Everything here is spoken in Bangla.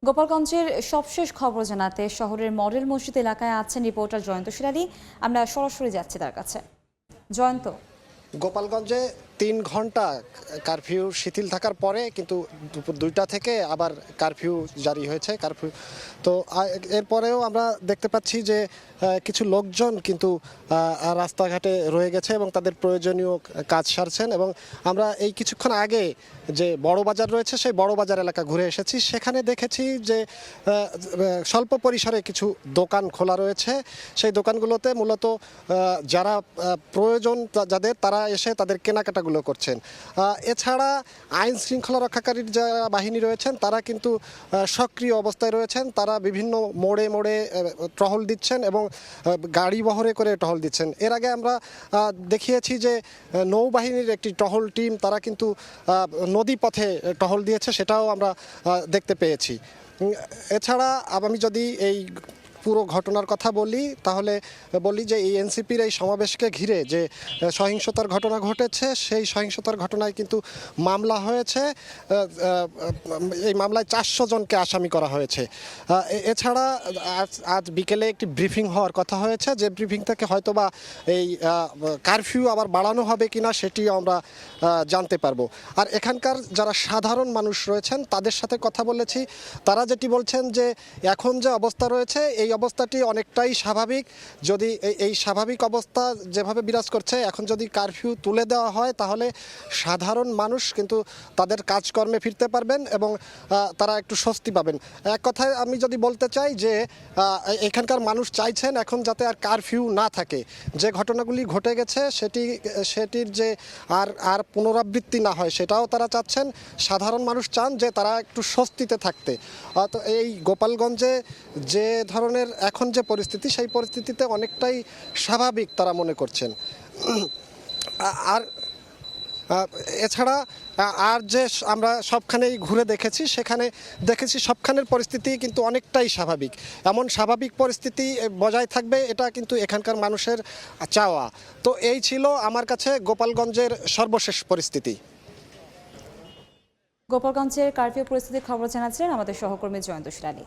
গোপালগঞ্জের সবশেষ খবর জানাতে শহরের মডেল মসজিদ এলাকায় আছেন রিপোর্টার জয়ন্ত শিলালী। আমরা সরাসরি যাচ্ছি তার কাছে। জয়ন্ত, গোপালগঞ্জে ৩ ঘন্টা কারফিউ শিথিল থাকার পরে কিন্তু দুপুর ২টা থেকে আবার কারফিউ জারি হয়েছে। কারফিউ তো এরপরেও আমরা দেখতে পাচ্ছি যে কিছু লোকজন কিন্তু রাস্তাঘাটে রয়ে গেছে এবং তাদের প্রয়োজনীয় কাজ সারছেন। এবং আমরা এই কিছুক্ষণ আগে যে বড় বাজার রয়েছে সেই বড় বাজার এলাকা ঘুরে এসেছি, সেখানে দেখেছি যে স্বল্প পরিসরে কিছু দোকান খোলা রয়েছে। সেই দোকানগুলোতে মূলত যারা প্রয়োজন যাদের তারা এসে তাদের কেনাকাটাগুলো করছেন। এছাড়া আইন শৃঙ্খলা রক্ষাকারীর যারা বাহিনী রয়েছেন তারা কিন্তু সক্রিয় অবস্থায় রয়েছেন। তারা বিভিন্ন মোড়ে মোড়ে টহল দিচ্ছেন এবং গাড়ি বহরে করে টহল দিচ্ছেন। এর আগে আমরা দেখিয়েছি যে নৌবাহিনীর একটি টহল টিম তারা কিন্তু নদী পথে টহল দিয়েছে, সেটাও আমরা দেখতে পেয়েছি। এছাড়া আমি যদি এই পুরো ঘটনার কথা বলি তাহলে বলি যে এই এনসিপির এই সমাবেশকে ঘিরে যে সহিংসতার ঘটনা ঘটেছে, সেই সহিংসতার ঘটনায় কিন্তু মামলা হয়েছে। এই মামলায় ৪০০ জনকে আসামি করা হয়েছে। এছাড়া আজ বিকেলে একটি ব্রিফিং হওয়ার কথা হয়েছে, যে ব্রিফিং থেকে হয়তোবা এই কারফিউ আবার বাড়ানো হবে কিনা সেটিও আমরা জানতে পারবো। আর এখানকার যারা সাধারণ মানুষ রয়েছেন তাদের সাথে কথা বলেছি, তারা যেটি বলছেন যে এখন যে অবস্থা রয়েছে এই অবস্থাটি অনেকটাই স্বাভাবিক। যদি এই স্বাভাবিক অবস্থা যেভাবে বিরাজ করছে, এখন যদি কারফিউ তুলে দেওয়া হয় তাহলে সাধারণ মানুষ কিন্তু তাদের কাজকর্মে ফিরতে পারবেন এবং তারা একটু স্বস্তি পাবেন। এক কথায় আমি যদি বলতে চাই যে এখানকার মানুষ চাইছেন এখন যাতে আর কারফিউ না থাকে, যে ঘটনাগুলি ঘটে গেছে সেটির যে আর পুনরাবৃত্তি না হয় সেটাও তারা চাচ্ছেন। সাধারণ মানুষ চান যে তারা একটু স্বস্তিতে থাকতে। তো এই গোপালগঞ্জে যে ধরনের এখন যে পরিস্থিতি, সেই পরিস্থিতিতে অনেকটাই স্বাভাবিক তারা মনে করছেন। আর এছাড়া আর যে আমরা সবখানেই ঘুরে দেখেছি, সেখানে দেখেছি সবখানের পরিস্থিতি কিন্তু অনেকটাই স্বাভাবিক। এমন স্বাভাবিক পরিস্থিতি বজায় থাকবে এটা কিন্তু এখানকার মানুষের চাওয়া। তো এই ছিল আমার কাছে গোপালগঞ্জের সর্বশেষ পরিস্থিতি। গোপালগঞ্জের কারফিউ পরিস্থিতির খবর জানাচ্ছিলেন আমাদের সহকর্মী জয়ন্ত শিলালী।